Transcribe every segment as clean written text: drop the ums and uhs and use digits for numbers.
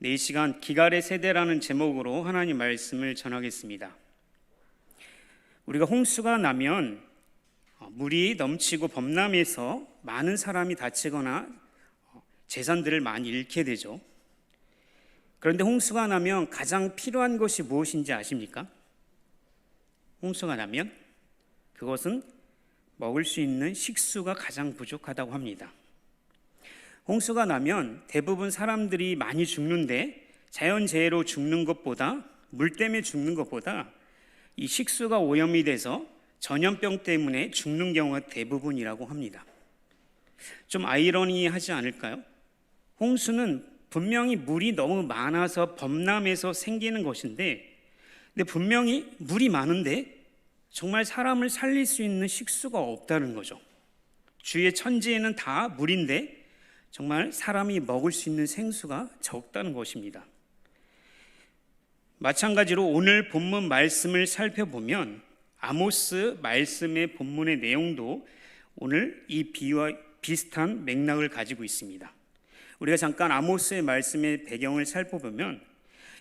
이 시간 기갈의 세대라는 제목으로 하나님 말씀을 전하겠습니다. 우리가 홍수가 나면 물이 넘치고 범람해서 많은 사람이 다치거나 재산들을 많이 잃게 되죠. 그런데 홍수가 나면 가장 필요한 것이 무엇인지 아십니까? 홍수가 나면 그것은 먹을 수 있는 식수가 가장 부족하다고 합니다. 홍수가 나면 대부분 사람들이 많이 죽는데 자연재해로 죽는 것보다, 물 때문에 죽는 것보다 이 식수가 오염이 돼서 전염병 때문에 죽는 경우가 대부분이라고 합니다. 좀 아이러니하지 않을까요? 홍수는 분명히 물이 너무 많아서 범람해서 생기는 것인데, 근데 분명히 물이 많은데 정말 사람을 살릴 수 있는 식수가 없다는 거죠. 주위의 천지에는 다 물인데 정말 사람이 먹을 수 있는 생수가 적다는 것입니다. 마찬가지로 오늘 본문 말씀을 살펴보면 아모스 말씀의 본문의 내용도 오늘 이 비유와 비슷한 맥락을 가지고 있습니다. 우리가 잠깐 아모스의 말씀의 배경을 살펴보면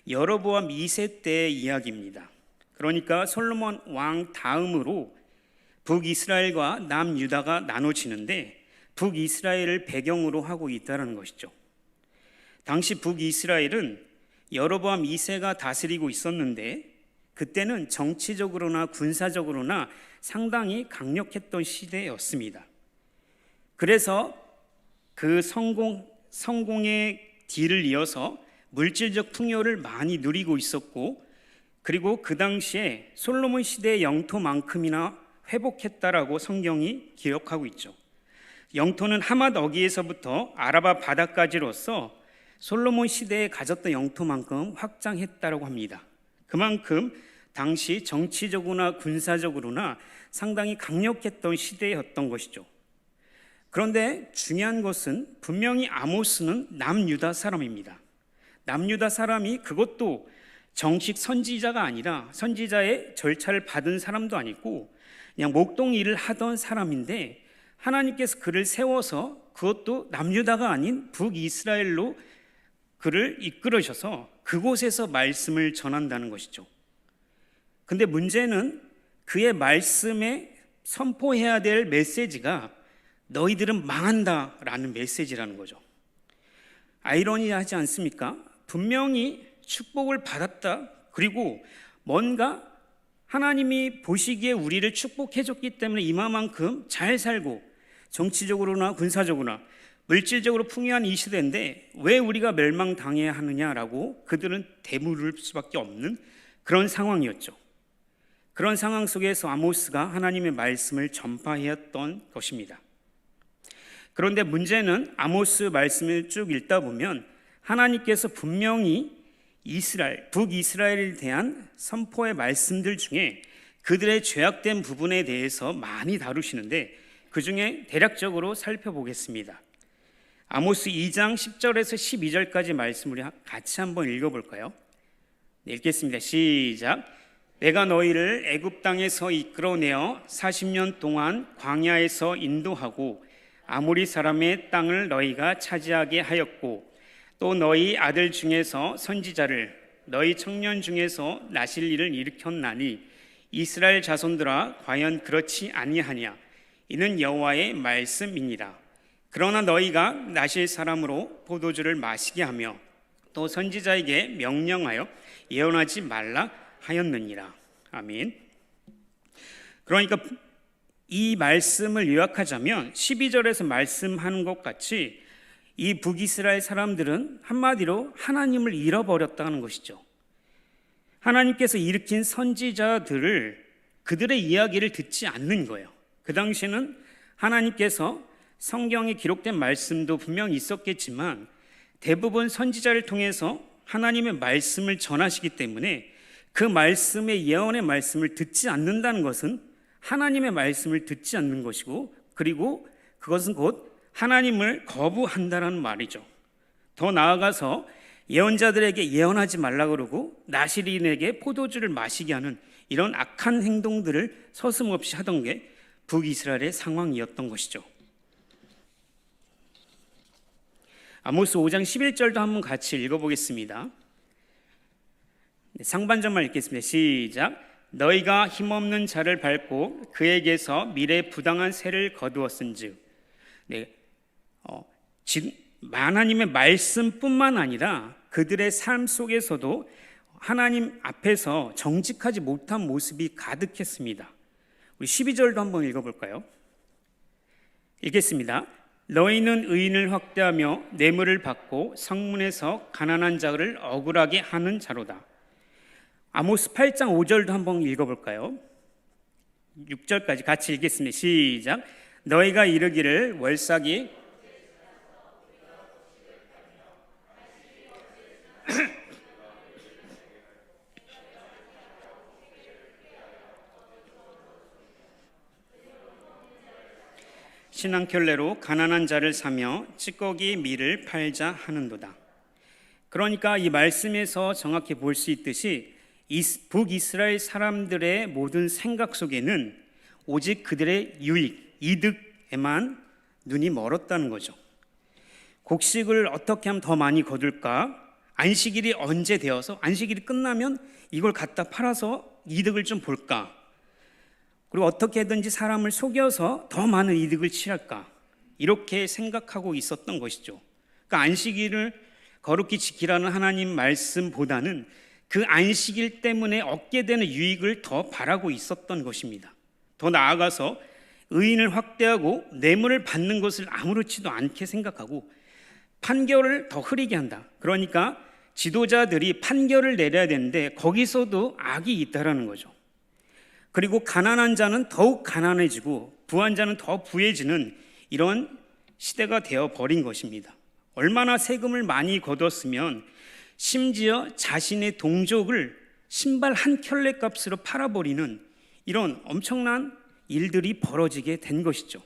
여로보암 2세 때의 이야기입니다. 그러니까 솔로몬 왕 다음으로 북이스라엘과 남유다가 나눠지는데 북이스라엘을 배경으로 하고 있다는 것이죠. 당시 북이스라엘은 여로보암 2세가 다스리고 있었는데 그때는 정치적으로나 군사적으로나 상당히 강력했던 시대였습니다. 그래서 그 성공의 뒤를 이어서 물질적 풍요를 많이 누리고 있었고, 그리고 그 당시에 솔로몬 시대의 영토만큼이나 회복했다라고 성경이 기록하고 있죠. 영토는 하맛 어귀에서부터 아라바 바다까지로서 솔로몬 시대에 가졌던 영토만큼 확장했다고 합니다. 그만큼 당시 정치적으로나 군사적으로나 상당히 강력했던 시대였던 것이죠. 그런데 중요한 것은 분명히 아모스는 남유다 사람입니다. 남유다 사람이 그것도 정식 선지자가 아니라 선지자의 절차를 받은 사람도 아니고 그냥 목동 일을 하던 사람인데 하나님께서 그를 세워서 그것도 남유다가 아닌 북이스라엘로 그를 이끌으셔서 그곳에서 말씀을 전한다는 것이죠. 근데 문제는 그의 말씀에 선포해야 될 메시지가 너희들은 망한다라는 메시지라는 거죠. 아이러니하지 않습니까? 분명히 축복을 받았다. 그리고 뭔가 하나님이 보시기에 우리를 축복해줬기 때문에 이만큼 잘 살고 정치적으로나 군사적으로나 물질적으로 풍요한 이 시대인데 왜 우리가 멸망당해야 하느냐라고 그들은 되물을 수밖에 없는 그런 상황이었죠. 그런 상황 속에서 아모스가 하나님의 말씀을 전파했던 것입니다. 그런데 문제는 아모스 말씀을 쭉 읽다 보면 하나님께서 분명히 북이스라엘에 대한 선포의 말씀들 중에 그들의 죄악된 부분에 대해서 많이 다루시는데 그 중에 대략적으로 살펴보겠습니다. 아모스 2장 10절에서 12절까지 말씀을 같이 한번 읽어볼까요? 네, 읽겠습니다. 시작. 내가 너희를 애굽 땅에서 이끌어내어 40년 동안 광야에서 인도하고 아모리 사람의 땅을 너희가 차지하게 하였고 또 너희 아들 중에서 선지자를 너희 청년 중에서 나실 일을 일으켰나니 이스라엘 자손들아 과연 그렇지 아니하냐. 이는 여호와의 말씀이니라. 그러나 너희가 나실 사람으로 포도주를 마시게 하며 또 선지자에게 명령하여 예언하지 말라 하였느니라. 아멘. 그러니까 이 말씀을 요약하자면 12절에서 말씀하는 것 같이 이 북이스라엘 사람들은 한마디로 하나님을 잃어버렸다는 것이죠. 하나님께서 일으킨 선지자들을 그들의 이야기를 듣지 않는 거예요. 그 당시에는 하나님께서 성경에 기록된 말씀도 분명히 있었겠지만 대부분 선지자를 통해서 하나님의 말씀을 전하시기 때문에 그 말씀의 예언의 말씀을 듣지 않는다는 것은 하나님의 말씀을 듣지 않는 것이고, 그리고 그것은 곧 하나님을 거부한다는 말이죠. 더 나아가서 예언자들에게 예언하지 말라고 그러고 나실인에게 포도주를 마시게 하는 이런 악한 행동들을 서슴없이 하던 게 북이스라엘의 상황이었던 것이죠. 아모스 5장 11절도 한번 같이 읽어보겠습니다. 상반절만 읽겠습니다. 시작. 너희가 힘없는 자를 밟고 그에게서 미래 부당한 세를 거두었은즉. 하나님의 말씀뿐만 아니라 그들의 삶 속에서도 하나님 앞에서 정직하지 못한 모습이 가득했습니다. 우리 12절도 한번 읽어볼까요? 읽겠습니다. 너희는 의인을 확대하며 뇌물을 받고 성문에서 가난한 자를 억울하게 하는 자로다. 아모스 8장 5절도 한번 읽어볼까요? 6절까지 같이 읽겠습니다. 시작. 너희가 이르기를 월삭이 신앙켤레로 가난한 자를 사며 찌꺼기 밀을 팔자 하는도다. 그러니까 이 말씀에서 정확히 볼 수 있듯이 북이스라엘 사람들의 모든 생각 속에는 오직 그들의 유익, 이득에만 눈이 멀었다는 거죠. 곡식을 어떻게 하면 더 많이 거둘까? 안식일이 언제 되어서 안식일이 끝나면 이걸 갖다 팔아서 이득을 좀 볼까? 그리고 어떻게든지 사람을 속여서 더 많은 이득을 취할까? 이렇게 생각하고 있었던 것이죠. 그러니까 안식일을 거룩히 지키라는 하나님 말씀보다는 그 안식일 때문에 얻게 되는 유익을 더 바라고 있었던 것입니다. 더 나아가서 의인을 확대하고 뇌물을 받는 것을 아무렇지도 않게 생각하고 판결을 더 흐리게 한다. 그러니까 지도자들이 판결을 내려야 되는데 거기서도 악이 있다라는 거죠. 그리고 가난한 자는 더욱 가난해지고 부한 자는 더 부해지는 이런 시대가 되어버린 것입니다. 얼마나 세금을 많이 거뒀으면 심지어 자신의 동족을 신발 한 켤레 값으로 팔아버리는 이런 엄청난 일들이 벌어지게 된 것이죠.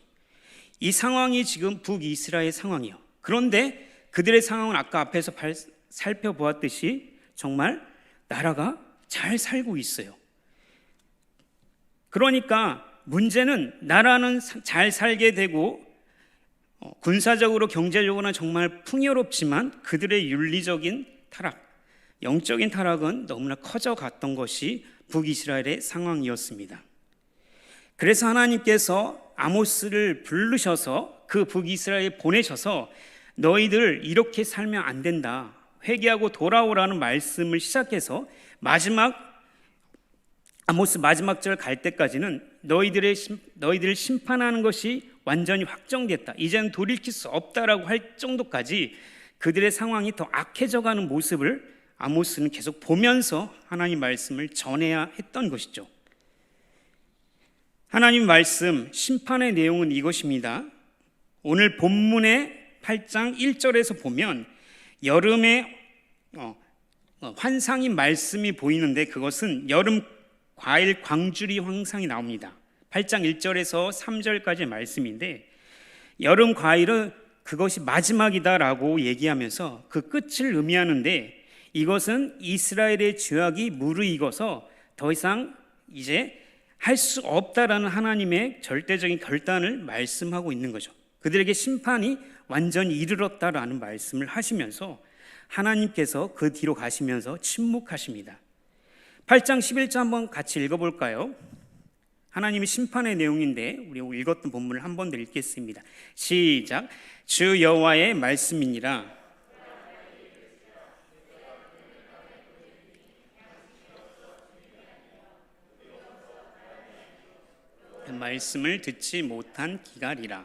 이 상황이 지금 북이스라엘 상황이요. 그런데 그들의 상황은 아까 앞에서 살펴보았듯이 정말 나라가 잘 살고 있어요. 그러니까 문제는 나라는 잘 살게 되고 군사적으로 경제적으로는 정말 풍요롭지만 그들의 윤리적인 타락, 영적인 타락은 너무나 커져갔던 것이 북이스라엘의 상황이었습니다. 그래서 하나님께서 아모스를 부르셔서 그 북이스라엘에 보내셔서 너희들 이렇게 살면 안 된다, 회개하고 돌아오라는 말씀을 시작해서 아모스 마지막 절 갈 때까지는 너희들을 심판하는 것이 완전히 확정됐다, 이제는 돌이킬 수 없다라고 할 정도까지 그들의 상황이 더 악해져가는 모습을 아모스는 계속 보면서 하나님 말씀을 전해야 했던 것이죠. 하나님 말씀 심판의 내용은 이것입니다. 오늘 본문의 8장 1절에서 보면 여름의 환상인 말씀이 보이는데 그것은 여름 과일 광주리 환상이 나옵니다. 8장 1절에서 3절까지의 말씀인데 여름 과일은 그것이 마지막이다라고 얘기하면서 그 끝을 의미하는데 이것은 이스라엘의 죄악이 무르익어서 더 이상 이제 할 수 없다라는 하나님의 절대적인 결단을 말씀하고 있는 거죠. 그들에게 심판이 완전히 이르렀다라는 말씀을 하시면서 하나님께서 그 뒤로 가시면서 침묵하십니다. 8장 11절 한번 같이 읽어볼까요? 하나님의 심판의 내용인데 우리 읽었던 본문을 한 번 더 읽겠습니다. 시작. 주 여호와의 말씀이니라. 그 말씀을 듣지 못한 기갈이라.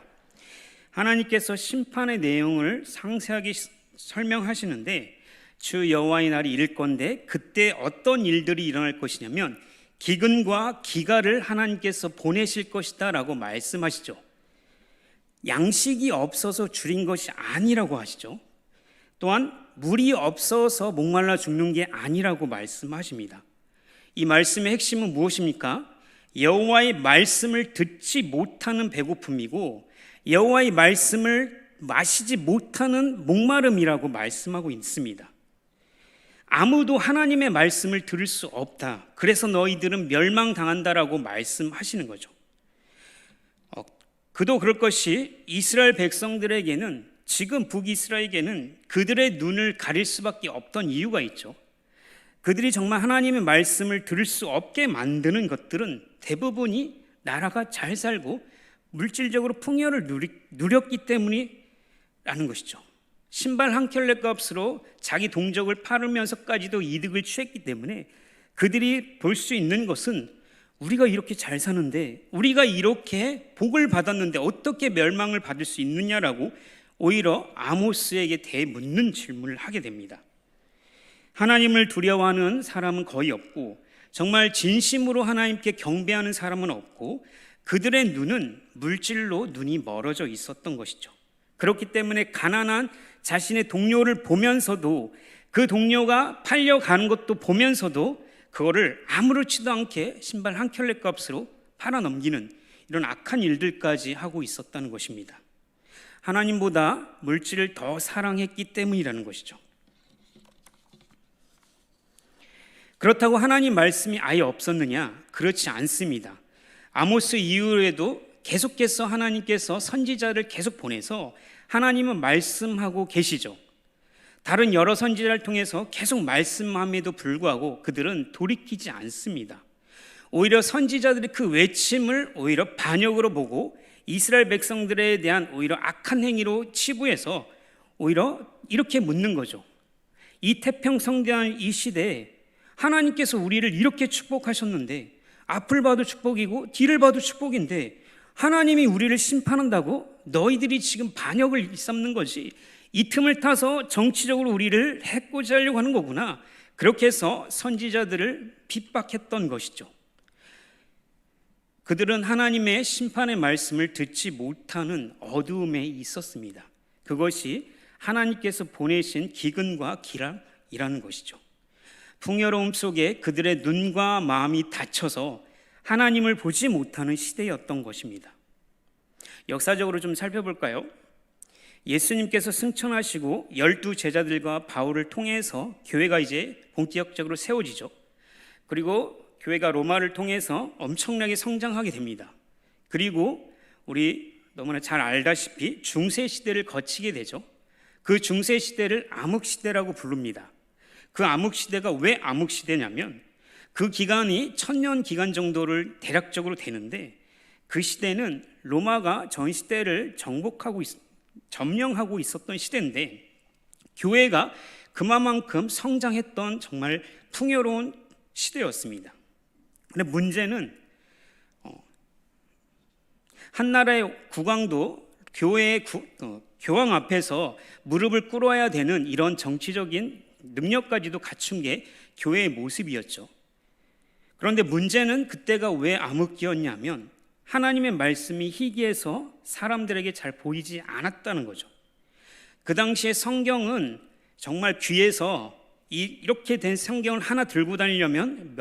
하나님께서 심판의 내용을 상세하게 설명하시는데 주 여호와의 날이 이를 건데 그때 어떤 일들이 일어날 것이냐면 기근과 기갈을 하나님께서 보내실 것이다 라고 말씀하시죠. 양식이 없어서 줄인 것이 아니라고 하시죠. 또한 물이 없어서 목말라 죽는 게 아니라고 말씀하십니다. 이 말씀의 핵심은 무엇입니까? 여호와의 말씀을 듣지 못하는 배고픔이고 여호와의 말씀을 마시지 못하는 목마름이라고 말씀하고 있습니다. 아무도 하나님의 말씀을 들을 수 없다, 그래서 너희들은 멸망당한다라고 말씀하시는 거죠. 그도 그럴 것이 이스라엘 백성들에게는 지금 북이스라엘에게는 그들의 눈을 가릴 수밖에 없던 이유가 있죠. 그들이 정말 하나님의 말씀을 들을 수 없게 만드는 것들은 대부분이 나라가 잘 살고 물질적으로 풍요를 누렸기 때문이라는 것이죠. 신발 한 켤레 값으로 자기 동족을 팔으면서까지도 이득을 취했기 때문에 그들이 볼 수 있는 것은 우리가 이렇게 잘 사는데, 우리가 이렇게 복을 받았는데 어떻게 멸망을 받을 수 있느냐라고 오히려 아모스에게 대묻는 질문을 하게 됩니다. 하나님을 두려워하는 사람은 거의 없고, 정말 진심으로 하나님께 경배하는 사람은 없고, 그들의 눈은 물질로 눈이 멀어져 있었던 것이죠. 그렇기 때문에 가난한 자신의 동료를 보면서도, 그 동료가 팔려가는 것도 보면서도 그거를 아무렇지도 않게 신발 한 켤레 값으로 팔아넘기는 이런 악한 일들까지 하고 있었다는 것입니다. 하나님보다 물질을 더 사랑했기 때문이라는 것이죠. 그렇다고 하나님 말씀이 아예 없었느냐? 그렇지 않습니다. 아모스 이후에도 계속해서 하나님께서 선지자를 계속 보내서 하나님은 말씀하고 계시죠. 다른 여러 선지자를 통해서 계속 말씀함에도 불구하고 그들은 돌이키지 않습니다. 오히려 선지자들이 그 외침을 오히려 반역으로 보고 이스라엘 백성들에 대한 오히려 악한 행위로 치부해서 오히려 이렇게 묻는 거죠. 이 태평성대한 이 시대에 하나님께서 우리를 이렇게 축복하셨는데, 앞을 봐도 축복이고 뒤를 봐도 축복인데 하나님이 우리를 심판한다고 너희들이 지금 반역을 일삼는 거지, 이 틈을 타서 정치적으로 우리를 해코지 하려고 하는 거구나. 그렇게 해서 선지자들을 핍박했던 것이죠. 그들은 하나님의 심판의 말씀을 듣지 못하는 어두움에 있었습니다. 그것이 하나님께서 보내신 기근과 기락이라는 것이죠. 풍요로움 속에 그들의 눈과 마음이 닫혀서 하나님을 보지 못하는 시대였던 것입니다. 역사적으로 좀 살펴볼까요? 예수님께서 승천하시고 12 제자들과 바울을 통해서 교회가 이제 본격적으로 세워지죠. 그리고 교회가 로마를 통해서 엄청나게 성장하게 됩니다. 그리고 우리 너무나 잘 알다시피 중세 시대를 거치게 되죠. 그 중세 시대를 암흑 시대라고 부릅니다. 그 암흑 시대가 왜 암흑 시대냐면, 그 기간이 1000년 기간 정도를 대략적으로 되는데, 그 시대는 로마가 전 시대를 점령하고 있었던 시대인데, 교회가 그만큼 성장했던 정말 풍요로운 시대였습니다. 근데 문제는 한 나라의 국왕도 교회의 교황 앞에서 무릎을 꿇어야 되는 이런 정치적인 능력까지도 갖춘 게 교회의 모습이었죠. 그런데 문제는 그때가 왜 암흑기였냐면, 하나님의 말씀이 희귀해서 사람들에게 잘 보이지 않았다는 거죠. 그 당시에 성경은 정말 귀해서 이렇게 된 성경을 하나 들고 다니려면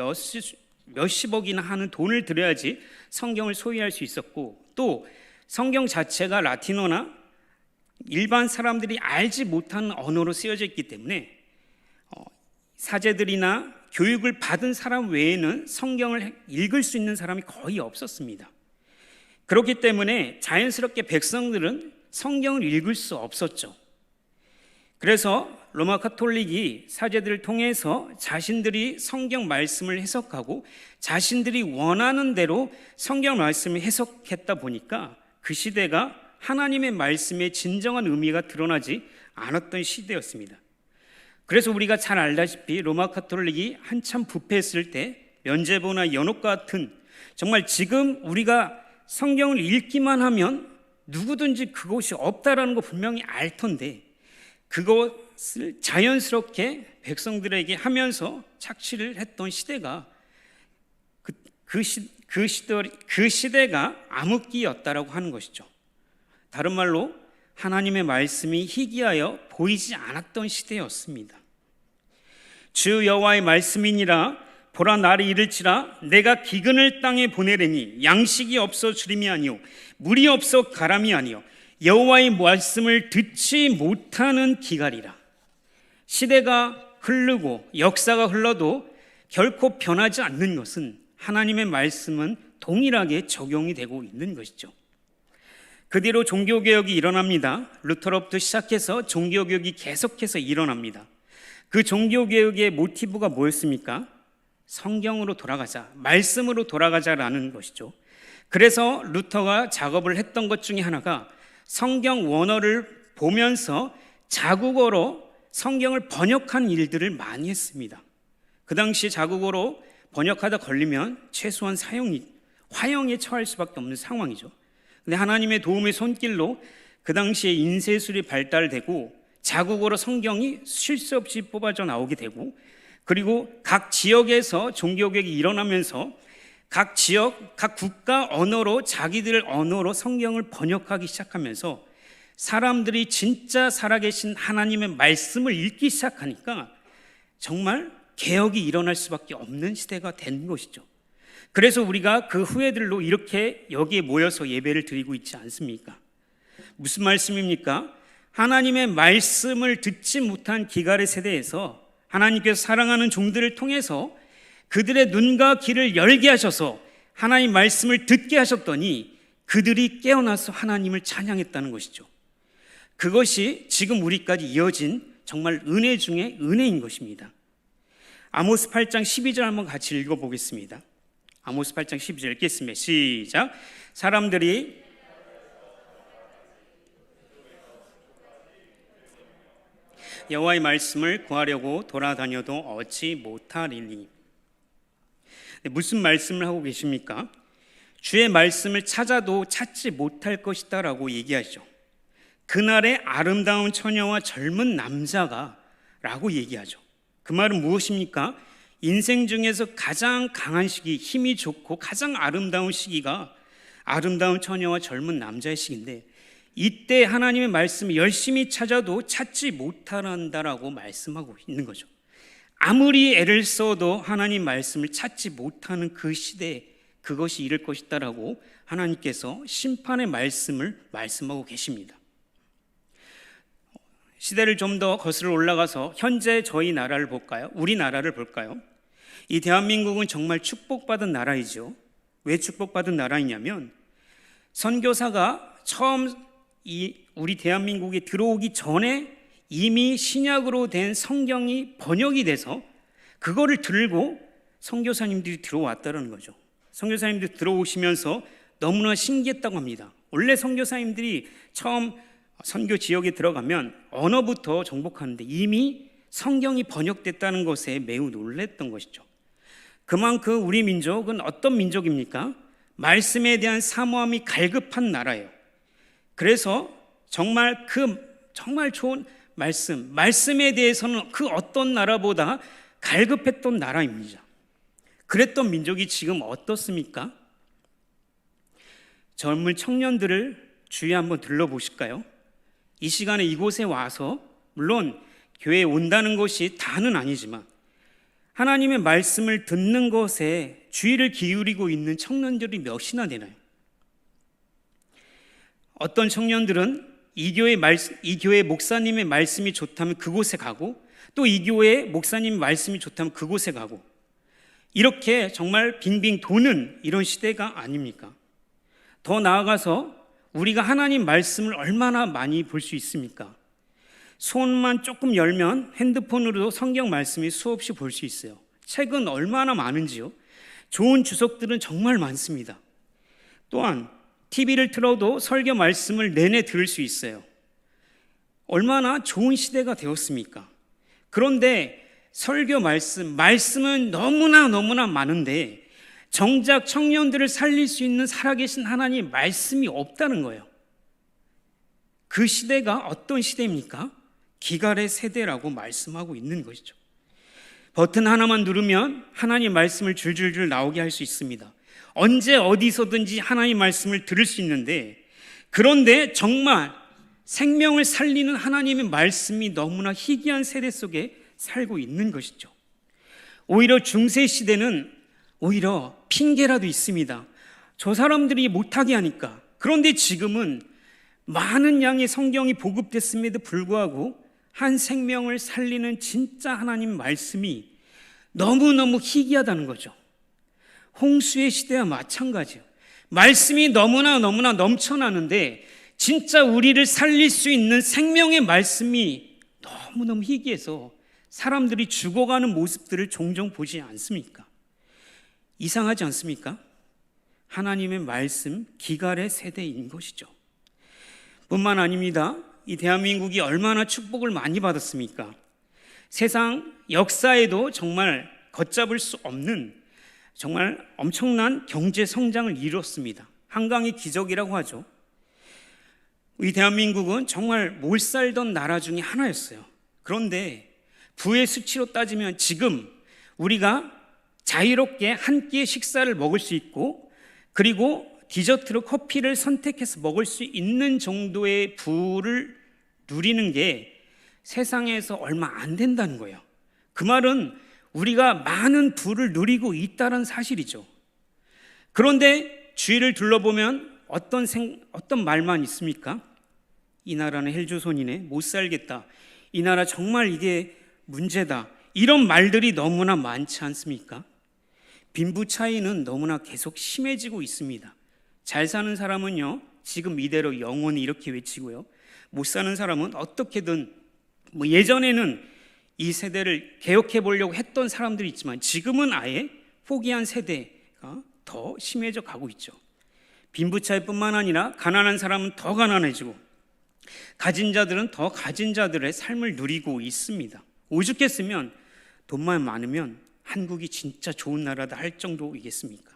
몇십억이나 하는 돈을 들여야지 성경을 소유할 수 있었고, 또 성경 자체가 라틴어나 일반 사람들이 알지 못하는 언어로 쓰여져 있기 때문에 사제들이나 교육을 받은 사람 외에는 성경을 읽을 수 있는 사람이 거의 없었습니다. 그렇기 때문에 자연스럽게 백성들은 성경을 읽을 수 없었죠. 그래서 로마 카톨릭이 사제들을 통해서 자신들이 성경 말씀을 해석하고 자신들이 원하는 대로 성경 말씀을 해석했다 보니까 그 시대가 하나님의 말씀의 진정한 의미가 드러나지 않았던 시대였습니다. 그래서 우리가 잘 알다시피 로마 카톨릭이 한참 부패했을 때 면죄부나 연옥 같은, 정말 지금 우리가 성경을 읽기만 하면 누구든지 그것이 없다라는 거 분명히 알 텐데, 그것을 자연스럽게 백성들에게 하면서 착취를 했던 시대가 그 시대가 암흑기였다라고 하는 것이죠. 다른 말로 하나님의 말씀이 희귀하여 보이지 않았던 시대였습니다. 주 여호와의 말씀이니라. 보라, 날이 이를지라. 내가 기근을 땅에 보내려니 양식이 없어 주림이 아니요 물이 없어 가람이 아니요 여호와의 말씀을 듣지 못하는 기갈이라. 시대가 흐르고 역사가 흘러도 결코 변하지 않는 것은 하나님의 말씀은 동일하게 적용이 되고 있는 것이죠. 그 뒤로 종교개혁이 일어납니다. 루터로부터 시작해서 종교개혁이 계속해서 일어납니다. 그 종교개혁의 모티브가 뭐였습니까? 성경으로 돌아가자, 말씀으로 돌아가자라는 것이죠. 그래서 루터가 작업을 했던 것 중에 하나가 성경 원어를 보면서 자국어로 성경을 번역한 일들을 많이 했습니다. 그 당시 자국어로 번역하다 걸리면 최소한 화형에 처할 수밖에 없는 상황이죠. 근데 하나님의 도움의 손길로 그 당시에 인쇄술이 발달되고 자국어로 성경이 쉴 새 없이 뽑아져 나오게 되고, 그리고 각 지역에서 종교개혁이 일어나면서 각 지역, 각 국가 언어로 자기들 언어로 성경을 번역하기 시작하면서 사람들이 진짜 살아계신 하나님의 말씀을 읽기 시작하니까 정말 개혁이 일어날 수밖에 없는 시대가 된 것이죠. 그래서 우리가 그 후예들로 이렇게 여기에 모여서 예배를 드리고 있지 않습니까? 무슨 말씀입니까? 하나님의 말씀을 듣지 못한 기갈의 세대에서 하나님께서 사랑하는 종들을 통해서 그들의 눈과 귀를 열게 하셔서 하나님 말씀을 듣게 하셨더니 그들이 깨어나서 하나님을 찬양했다는 것이죠. 그것이 지금 우리까지 이어진 정말 은혜 중에 은혜인 것입니다. 아모스 8장 12절 한번 같이 읽어보겠습니다. 아모스 8장 12절 읽겠습니다. 시작. 사람들이 여호와의 말씀을 구하려고 돌아다녀도 얻지 못하리니. 무슨 말씀을 하고 계십니까? 주의 말씀을 찾아도 찾지 못할 것이다 라고 얘기하죠. 그날의 아름다운 처녀와 젊은 남자가 라고 얘기하죠. 그 말은 무엇입니까? 인생 중에서 가장 강한 시기, 힘이 좋고 가장 아름다운 시기가 아름다운 처녀와 젊은 남자의 시기인데, 이때 하나님의 말씀을 열심히 찾아도 찾지 못한다라고 말씀하고 있는 거죠. 아무리 애를 써도 하나님 말씀을 찾지 못하는 그 시대에 그것이 이를 것이다라고 하나님께서 심판의 말씀을 말씀하고 계십니다. 시대를 좀 더 거슬러 올라가서 현재 저희 나라를 볼까요? 우리나라를 볼까요? 이 대한민국은 정말 축복받은 나라이죠. 왜 축복받은 나라이냐면 선교사가 처음 우리 대한민국에 들어오기 전에 이미 신약으로 된 성경이 번역이 돼서 그거를 들고 선교사님들이 들어왔다는 거죠. 선교사님들이 들어오시면서 너무나 신기했다고 합니다. 원래 선교사님들이 처음 선교 지역에 들어가면 언어부터 정복하는데 이미 성경이 번역됐다는 것에 매우 놀랐던 것이죠. 그만큼 우리 민족은 어떤 민족입니까? 말씀에 대한 사모함이 갈급한 나라예요. 그래서 정말 좋은 말씀에 대해서는 그 어떤 나라보다 갈급했던 나라입니다. 그랬던 민족이 지금 어떻습니까? 젊은 청년들을 주위에 한번 둘러보실까요? 이 시간에 이곳에 와서 물론 교회에 온다는 것이 다는 아니지만 하나님의 말씀을 듣는 것에 주의를 기울이고 있는 청년들이 몇이나 되나요? 어떤 청년들은 이 교회 목사님의 말씀이 좋다면 그곳에 가고, 또 이 교회 목사님 말씀이 좋다면 그곳에 가고, 이렇게 정말 빙빙 도는 이런 시대가 아닙니까? 더 나아가서 우리가 하나님 말씀을 얼마나 많이 볼 수 있습니까? 손만 조금 열면 핸드폰으로도 성경 말씀이 수없이 볼 수 있어요. 책은 얼마나 많은지요. 좋은 주석들은 정말 많습니다. 또한 TV를 틀어도 설교 말씀을 내내 들을 수 있어요. 얼마나 좋은 시대가 되었습니까? 그런데 설교 말씀은 너무나 많은데 정작 청년들을 살릴 수 있는 살아계신 하나님 말씀이 없다는 거예요. 그 시대가 어떤 시대입니까? 기갈의 세대라고 말씀하고 있는 것이죠. 버튼 하나만 누르면 하나님 말씀을 줄줄줄 나오게 할 수 있습니다. 언제 어디서든지 하나님 말씀을 들을 수 있는데, 그런데 정말 생명을 살리는 하나님의 말씀이 너무나 희귀한 세대 속에 살고 있는 것이죠. 오히려 중세 시대는 오히려 핑계라도 있습니다. 저 사람들이 못하게 하니까. 그런데 지금은 많은 양의 성경이 보급됐음에도 불구하고 한 생명을 살리는 진짜 하나님 말씀이 너무너무 희귀하다는 거죠. 홍수의 시대와 마찬가지예요. 말씀이 너무나 넘쳐나는데 진짜 우리를 살릴 수 있는 생명의 말씀이 너무너무 희귀해서 사람들이 죽어가는 모습들을 종종 보지 않습니까? 이상하지 않습니까? 하나님의 말씀 기갈의 세대인 것이죠. 뿐만 아닙니다. 이 대한민국이 얼마나 축복을 많이 받았습니까? 세상 역사에도 정말 걷잡을 수 없는 정말 엄청난 경제 성장을 이뤘습니다. 한강의 기적이라고 하죠. 이 대한민국은 정말 몰살던 나라 중에 하나였어요. 그런데 부의 수치로 따지면 지금 우리가 자유롭게 한 끼의 식사를 먹을 수 있고, 그리고 디저트로 커피를 선택해서 먹을 수 있는 정도의 부를 누리는 게 세상에서 얼마 안 된다는 거예요. 그 말은 우리가 많은 부를 누리고 있다는 사실이죠. 그런데 주위를 둘러보면 어떤 말만 있습니까? 이 나라는 헬조선이네, 못 살겠다, 이 나라 정말 이게 문제다, 이런 말들이 너무나 많지 않습니까? 빈부 차이는 너무나 계속 심해지고 있습니다. 잘 사는 사람은요, 지금 이대로 영원히 이렇게 외치고요, 못 사는 사람은 어떻게든 예전에는 이 세대를 개혁해 보려고 했던 사람들이 있지만 지금은 아예 포기한 세대가 더 심해져 가고 있죠. 빈부 차이뿐만 아니라 가난한 사람은 더 가난해지고 가진 자들은 더 가진 자들의 삶을 누리고 있습니다. 오죽했으면 돈만 많으면 한국이 진짜 좋은 나라다 할 정도이겠습니까?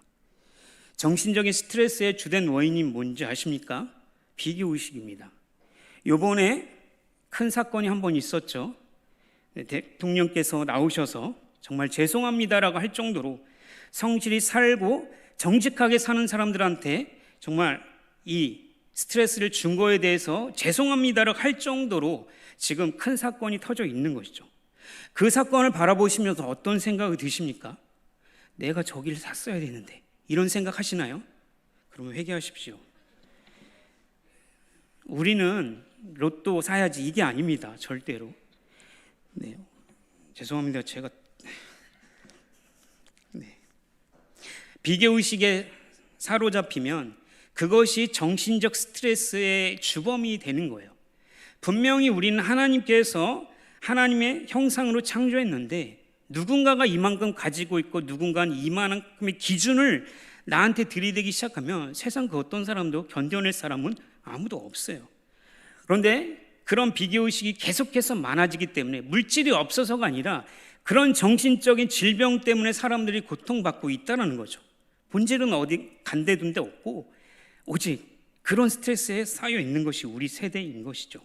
정신적인 스트레스의 주된 원인이 뭔지 아십니까? 비교의식입니다. 요번에 큰 사건이 한 번 있었죠. 대통령께서 나오셔서 정말 죄송합니다라고 할 정도로 성실히 살고 정직하게 사는 사람들한테 정말 이 스트레스를 준 거에 대해서 죄송합니다라고 할 정도로 지금 큰 사건이 터져 있는 것이죠. 그 사건을 바라보시면서 어떤 생각이 드십니까? 내가 저기를 샀어야 되는데, 이런 생각 하시나요? 그러면 회개하십시오. 우리는 로또 사야지 이게 아닙니다. 절대로. 네, 죄송합니다. 제가 비교의식에 사로잡히면 그것이 정신적 스트레스의 주범이 되는 거예요. 분명히 우리는 하나님께서 하나님의 형상으로 창조했는데 누군가가 이만큼 가지고 있고 누군가는 이만큼의 기준을 나한테 들이대기 시작하면 세상 그 어떤 사람도 견뎌낼 사람은 아무도 없어요. 그런데 그런 비교의식이 계속해서 많아지기 때문에 물질이 없어서가 아니라 그런 정신적인 질병 때문에 사람들이 고통받고 있다는 거죠. 본질은 어디 간데둔 데 없고 오직 그런 스트레스에 쌓여 있는 것이 우리 세대인 것이죠.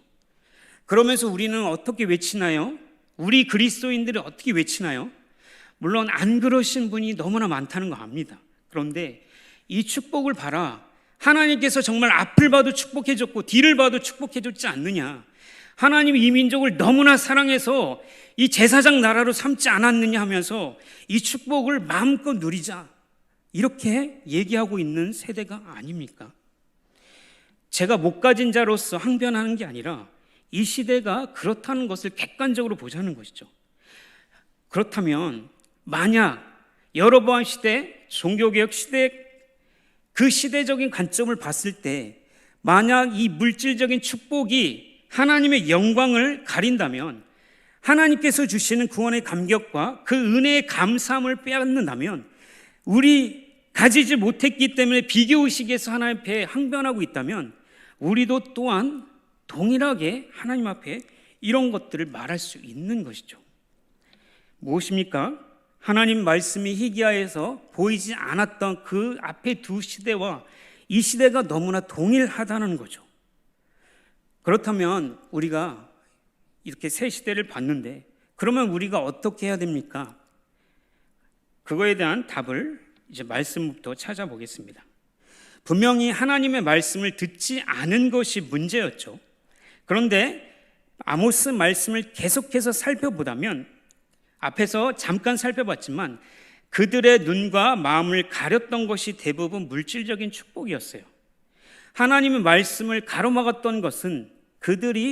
그러면서 우리는 어떻게 외치나요? 우리 그리스도인들이 어떻게 외치나요? 물론 안 그러신 분이 너무나 많다는 거 압니다. 그런데 이 축복을 봐라, 하나님께서 정말 앞을 봐도 축복해줬고 뒤를 봐도 축복해줬지 않느냐, 하나님이 이 민족을 너무나 사랑해서 이 제사장 나라로 삼지 않았느냐 하면서 이 축복을 마음껏 누리자, 이렇게 얘기하고 있는 세대가 아닙니까? 제가 못 가진 자로서 항변하는 게 아니라 이 시대가 그렇다는 것을 객관적으로 보자는 것이죠. 그렇다면 만약 여로보암 시대, 종교개혁 시대, 그 시대적인 관점을 봤을 때 만약 이 물질적인 축복이 하나님의 영광을 가린다면, 하나님께서 주시는 구원의 감격과 그 은혜의 감사함을 빼앗는다면, 우리 가지지 못했기 때문에 비교의식에서 하나님 앞에 항변하고 있다면 우리도 또한 동일하게 하나님 앞에 이런 것들을 말할 수 있는 것이죠. 무엇입니까? 하나님 말씀이 희귀하여서 보이지 않았던 그 앞에 두 시대와 이 시대가 너무나 동일하다는 거죠. 그렇다면 우리가 이렇게 새 시대를 봤는데 그러면 우리가 어떻게 해야 됩니까? 그거에 대한 답을 이제 말씀부터 찾아보겠습니다. 분명히 하나님의 말씀을 듣지 않은 것이 문제였죠. 그런데 아모스 말씀을 계속해서 살펴보다면, 앞에서 잠깐 살펴봤지만 그들의 눈과 마음을 가렸던 것이 대부분 물질적인 축복이었어요. 하나님의 말씀을 가로막았던 것은 그들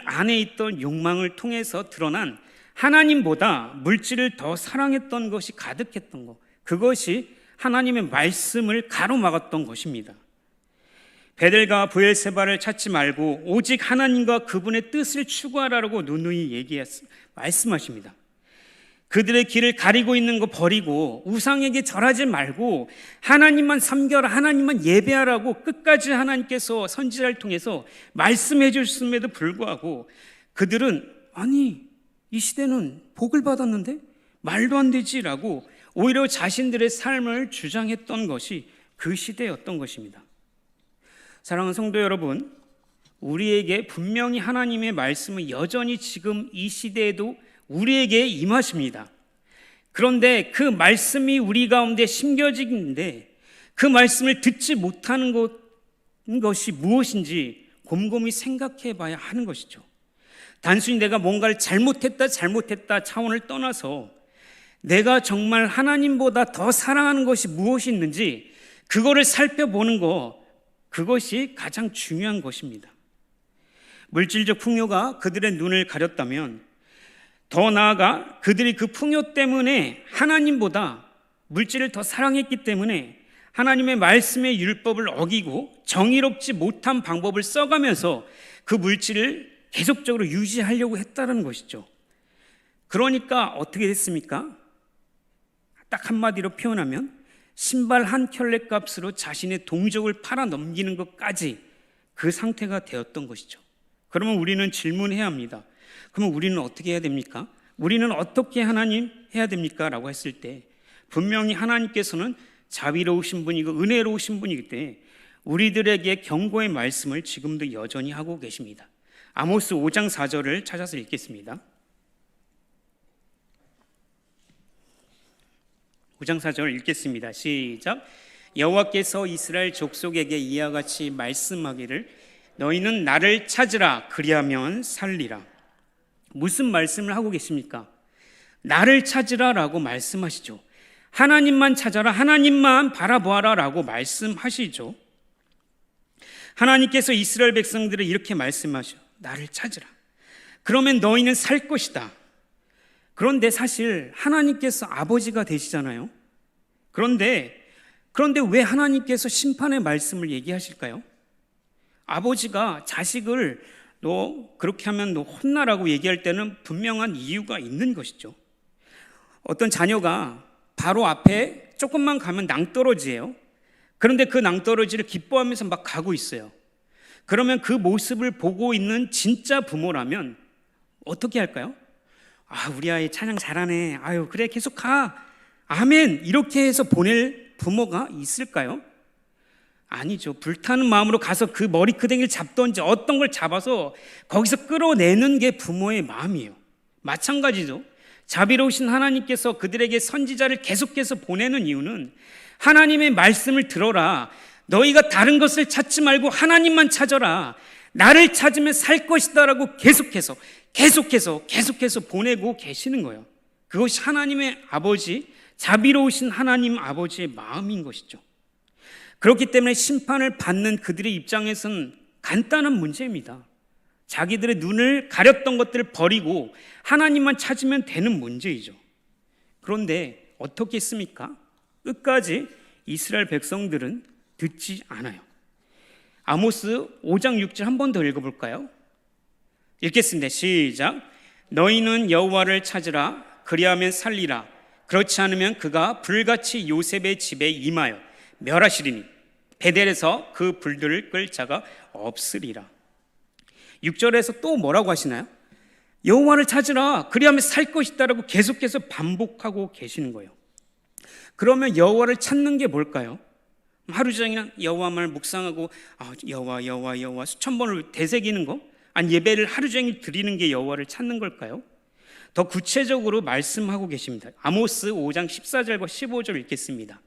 안에 있던 욕망을 통해서 드러난 하나님보다 물질을 더 사랑했던 것이 가득했던 것, 그것이 하나님의 말씀을 가로막았던 것입니다. 베델과 브엘세바를 찾지 말고 오직 하나님과 그분의 뜻을 추구하라고 누누이 말씀하십니다. 그들의 길을 가리고 있는 거 버리고 우상에게 절하지 말고 하나님만 섬겨라, 하나님만 예배하라고 끝까지 하나님께서 선지자를 통해서 말씀해 주셨음에도 불구하고 그들은 아니 이 시대는 복을 받았는데 말도 안 되지라고 오히려 자신들의 삶을 주장했던 것이 그 시대였던 것입니다. 사랑하는 성도 여러분, 우리에게 분명히 하나님의 말씀은 여전히 지금 이 시대에도 우리에게 임하십니다. 그런데 그 말씀이 우리 가운데 심겨지는데 그 말씀을 듣지 못하는 것이 무엇인지 곰곰이 생각해 봐야 하는 것이죠. 단순히 내가 뭔가를 잘못했다 차원을 떠나서 내가 정말 하나님보다 더 사랑하는 것이 무엇이 있는지 그거를 살펴보는 그것이 가장 중요한 것입니다. 물질적 풍요가 그들의 눈을 가렸다면 더 나아가 그들이 그 풍요 때문에 하나님보다 물질을 더 사랑했기 때문에 하나님의 말씀의 율법을 어기고 정의롭지 못한 방법을 써가면서 그 물질을 계속적으로 유지하려고 했다는 것이죠. 그러니까 어떻게 됐습니까? 딱 한마디로 표현하면 신발 한 켤레 값으로 자신의 동족을 팔아 넘기는 것까지 그 상태가 되었던 것이죠. 그러면 우리는 질문해야 합니다. 그러면 우리는 어떻게 해야 됩니까? 우리는 어떻게 하나님 해야 됩니까? 라고 했을 때 분명히 하나님께서는 자비로우신 분이고 은혜로우신 분이기 때문에 우리들에게 경고의 말씀을 지금도 여전히 하고 계십니다. 아모스 5장 4절을 찾아서 읽겠습니다. 5장 4절 읽겠습니다. 시작. 여호와께서 이스라엘 족속에게 이와 같이 말씀하기를 너희는 나를 찾으라 그리하면 살리라. 무슨 말씀을 하고 계십니까? 나를 찾으라라고 말씀하시죠. 하나님만 찾아라, 하나님만 바라보아라 라고 말씀하시죠. 하나님께서 이스라엘 백성들을 이렇게 말씀하셔. 나를 찾으라. 그러면 너희는 살 것이다. 그런데 사실 하나님께서 아버지가 되시잖아요. 그런데 왜 하나님께서 심판의 말씀을 얘기하실까요? 아버지가 자식을 너 그렇게 하면 너 혼나라고 얘기할 때는 분명한 이유가 있는 것이죠. 어떤 자녀가 바로 앞에 조금만 가면 낭떠러지예요. 그런데 그 낭떠러지를 기뻐하면서 막 가고 있어요. 그러면 그 모습을 보고 있는 진짜 부모라면 어떻게 할까요? 아, 우리 아이 찬양 잘하네. 아유, 그래 계속 가. 아멘. 이렇게 해서 보낼 부모가 있을까요? 아니죠. 불타는 마음으로 가서 그 머리끄댕이를 잡던지 어떤 걸 잡아서 거기서 끌어내는 게 부모의 마음이에요. 마찬가지죠. 자비로우신 하나님께서 그들에게 선지자를 계속해서 보내는 이유는 하나님의 말씀을 들어라. 너희가 다른 것을 찾지 말고 하나님만 찾아라. 나를 찾으면 살 것이다 라고 계속해서 보내고 계시는 거예요. 그것이 하나님의 아버지, 자비로우신 하나님 아버지의 마음인 것이죠. 그렇기 때문에 심판을 받는 그들의 입장에서는 간단한 문제입니다. 자기들의 눈을 가렸던 것들을 버리고 하나님만 찾으면 되는 문제이죠. 그런데 어떻게 했습니까? 끝까지 이스라엘 백성들은 듣지 않아요. 아모스 5장 6절 한 번 더 읽어볼까요? 읽겠습니다. 시작. 너희는 여호와를 찾으라 그리하면 살리라. 그렇지 않으면 그가 불같이 요셉의 집에 임하여 멸하시리니 베델에서 그 불들을 끌 자가 없으리라. 6절에서 또 뭐라고 하시나요? 여호와를 찾으라 그리하면 살 것이다라고 계속해서 반복하고 계시는 거예요. 그러면 여호와를 찾는 게 뭘까요? 하루 종일 여호와만 묵상하고 여호와 수천 번을 되새기는 거? 아니 예배를 하루 종일 드리는 게 여호와를 찾는 걸까요? 더 구체적으로 말씀하고 계십니다. 아모스 5장 14절과 15절 읽겠습니다.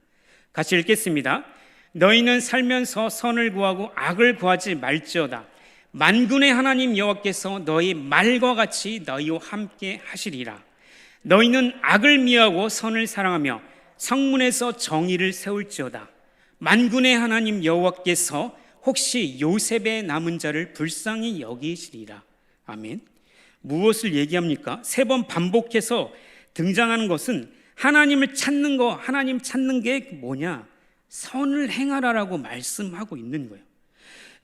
같이 읽겠습니다. 너희는 살면서 선을 구하고 악을 구하지 말지어다. 만군의 하나님 여호와께서 너희 말과 같이 너희와 함께 하시리라. 너희는 악을 미워하고 선을 사랑하며 성문에서 정의를 세울지어다. 만군의 하나님 여호와께서 혹시 요셉의 남은 자를 불쌍히 여기시리라. 아멘. 무엇을 얘기합니까? 3번 반복해서 등장하는 것은 하나님을 찾는 거, 하나님 찾는 게 뭐냐? 선을 행하라라고 말씀하고 있는 거예요.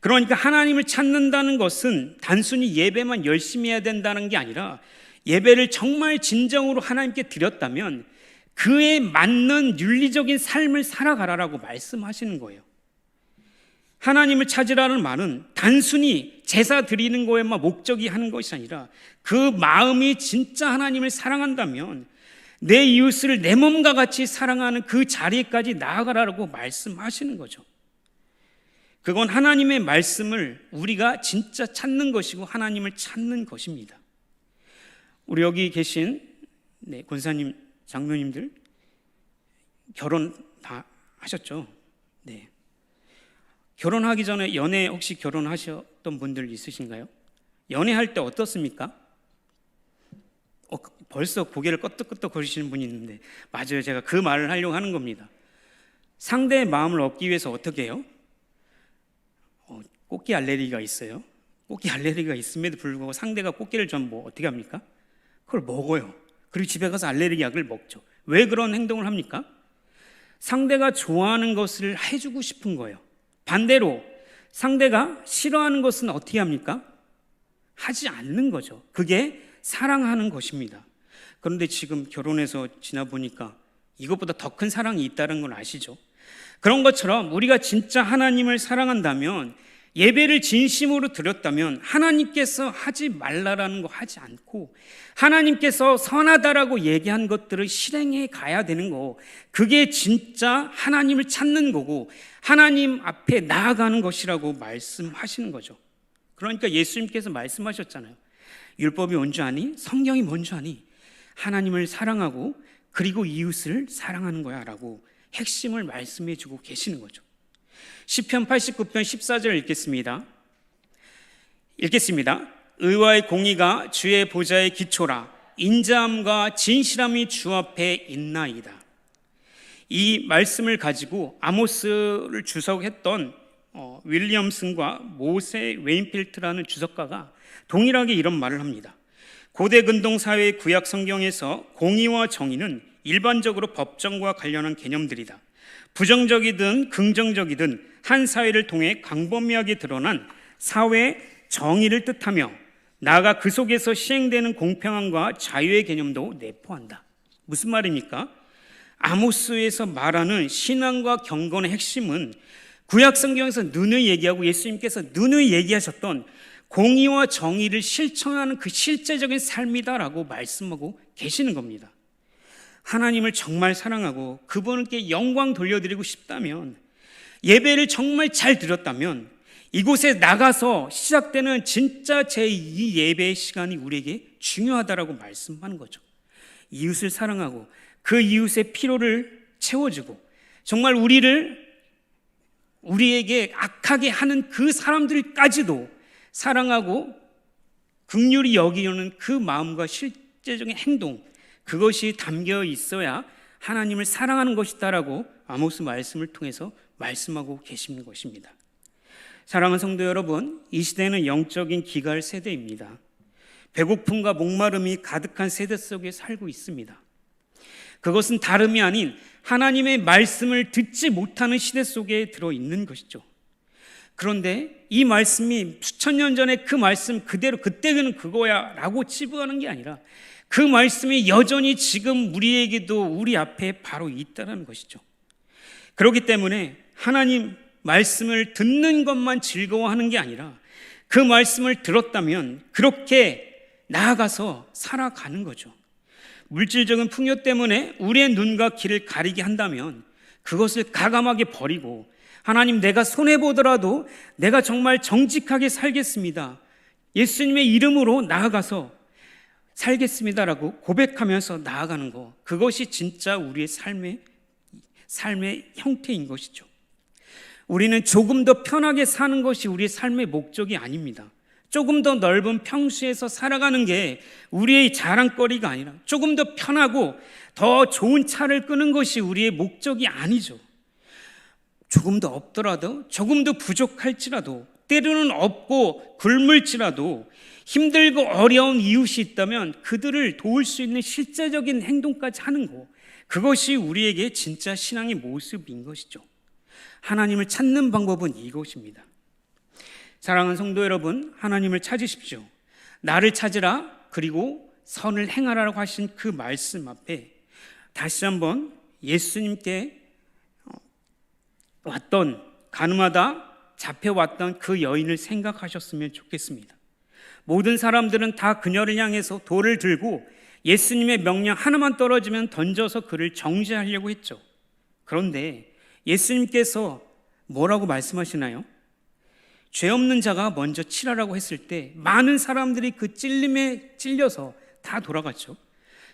그러니까 하나님을 찾는다는 것은 단순히 예배만 열심히 해야 된다는 게 아니라 예배를 정말 진정으로 하나님께 드렸다면 그에 맞는 윤리적인 삶을 살아가라라고 말씀하시는 거예요. 하나님을 찾으라는 말은 단순히 제사 드리는 거에만 목적이 하는 것이 아니라 그 마음이 진짜 하나님을 사랑한다면 내 이웃을 내 몸과 같이 사랑하는 그 자리까지 나아가라고 말씀하시는 거죠. 그건 하나님의 말씀을 우리가 진짜 찾는 것이고 하나님을 찾는 것입니다. 우리 여기 계신 권사님, 장로님들 결혼 다 하셨죠? 네. 결혼하기 전에 연애 혹시 결혼하셨던 분들 있으신가요? 연애할 때 어떻습니까? 벌써 고개를 끄덕끄덕 거리시는 분이 있는데 맞아요. 제가 그 말을 하려고 하는 겁니다. 상대의 마음을 얻기 위해서 어떻게 해요? 꽃게 알레르기가 있어요. 꽃게 알레르기가 있음에도 불구하고 상대가 꽃게를 좀 어떻게 합니까? 그걸 먹어요. 그리고 집에 가서 알레르기 약을 먹죠. 왜 그런 행동을 합니까? 상대가 좋아하는 것을 해주고 싶은 거예요. 반대로 상대가 싫어하는 것은 어떻게 합니까? 하지 않는 거죠. 그게 사랑하는 것입니다. 그런데 지금 결혼해서 지나보니까 이것보다 더 큰 사랑이 있다는 걸 아시죠? 그런 것처럼 우리가 진짜 하나님을 사랑한다면 예배를 진심으로 드렸다면 하나님께서 하지 말라라는 거 하지 않고 하나님께서 선하다라고 얘기한 것들을 실행해 가야 되는 거, 그게 진짜 하나님을 찾는 거고 하나님 앞에 나아가는 것이라고 말씀하시는 거죠. 그러니까 예수님께서 말씀하셨잖아요. 율법이 뭔지 아니? 성경이 뭔지 아니? 하나님을 사랑하고 그리고 이웃을 사랑하는 거야 라고 핵심을 말씀해 주고 계시는 거죠. 시편 89편 14절 읽겠습니다. 의와의 공의가 주의 보좌의 기초라. 인자함과 진실함이 주 앞에 있나이다. 이 말씀을 가지고 아모스를 주석했던 윌리엄슨과 모세 웨인필트라는 주석가가 동일하게 이런 말을 합니다. 고대 근동 사회의 구약 성경에서 공의와 정의는 일반적으로 법정과 관련한 개념들이다. 부정적이든 긍정적이든 한 사회를 통해 광범위하게 드러난 사회 정의를 뜻하며 나아가 그 속에서 시행되는 공평함과 자유의 개념도 내포한다. 무슨 말입니까? 아모스에서 말하는 신앙과 경건의 핵심은 구약 성경에서 누누이 얘기하고 예수님께서 누누이 얘기하셨던 공의와 정의를 실천하는 그 실제적인 삶이다라고 말씀하고 계시는 겁니다. 하나님을 정말 사랑하고 그분께 영광 돌려드리고 싶다면, 예배를 정말 잘 드렸다면 이곳에 나가서 시작되는 진짜 제2 예배의 시간이 우리에게 중요하다라고 말씀하는 거죠. 이웃을 사랑하고 그 이웃의 필요를 채워주고 정말 우리에게 악하게 하는 그 사람들까지도 사랑하고 긍휼히 여기려는 그 마음과 실제적인 행동, 그것이 담겨 있어야 하나님을 사랑하는 것이다라고 아모스 말씀을 통해서 말씀하고 계시는 것입니다. 사랑하는 성도 여러분, 이 시대는 영적인 기갈 세대입니다. 배고픔과 목마름이 가득한 세대 속에 살고 있습니다. 그것은 다름이 아닌 하나님의 말씀을 듣지 못하는 시대 속에 들어있는 것이죠. 그런데 이 말씀이 수천 년 전에 그 말씀 그대로 그때는 그거야 라고 치부하는 게 아니라 그 말씀이 여전히 지금 우리에게도 우리 앞에 바로 있다는 것이죠. 그렇기 때문에 하나님 말씀을 듣는 것만 즐거워하는 게 아니라 그 말씀을 들었다면 그렇게 나아가서 살아가는 거죠. 물질적인 풍요 때문에 우리의 눈과 귀를 가리게 한다면 그것을 과감하게 버리고, 하나님, 내가 손해보더라도 내가 정말 정직하게 살겠습니다, 예수님의 이름으로 나아가서 살겠습니다라고 고백하면서 나아가는 것, 그것이 진짜 우리의 삶의 형태인 것이죠. 우리는 조금 더 편하게 사는 것이 우리의 삶의 목적이 아닙니다. 조금 더 넓은 평수에서 살아가는 게 우리의 자랑거리가 아니라 조금 더 편하고 더 좋은 차를 끄는 것이 우리의 목적이 아니죠. 조금 더 없더라도, 조금 더 부족할지라도, 때로는 없고 굶을지라도 힘들고 어려운 이웃이 있다면 그들을 도울 수 있는 실제적인 행동까지 하는 것, 그것이 우리에게 진짜 신앙의 모습인 것이죠. 하나님을 찾는 방법은 이것입니다. 사랑하는 성도 여러분, 하나님을 찾으십시오. 나를 찾으라, 그리고 선을 행하라고 하신 그 말씀 앞에 다시 한번 예수님께 왔던, 가늠하다 잡혀왔던 그 여인을 생각하셨으면 좋겠습니다. 모든 사람들은 다 그녀를 향해서 돌을 들고 예수님의 명령 하나만 떨어지면 던져서 그를 정죄하려고 했죠. 그런데 예수님께서 뭐라고 말씀하시나요? 죄 없는 자가 먼저 치라라고 했을 때 많은 사람들이 그 찔림에 찔려서 다 돌아갔죠.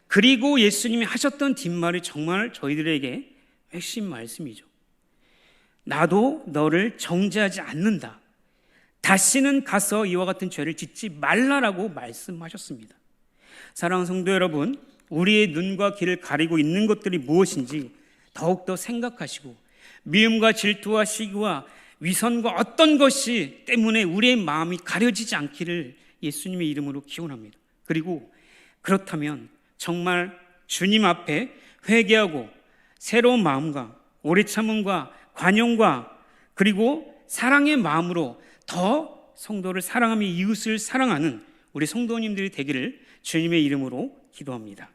그리고 예수님이 하셨던 뒷말이 정말 저희들에게 핵심 말씀이죠. 나도 너를 정죄하지 않는다. 다시는 가서 이와 같은 죄를 짓지 말라라고 말씀하셨습니다. 사랑하는 성도 여러분, 우리의 눈과 귀를 가리고 있는 것들이 무엇인지 더욱더 생각하시고 미움과 질투와 시기와 위선과 어떤 것이 때문에 우리의 마음이 가려지지 않기를 예수님의 이름으로 기원합니다. 그리고 그렇다면 정말 주님 앞에 회개하고 새로운 마음과 오래 참음과 관용과 그리고 사랑의 마음으로 더 성도를 사랑하며 이웃을 사랑하는 우리 성도님들이 되기를 주님의 이름으로 기도합니다.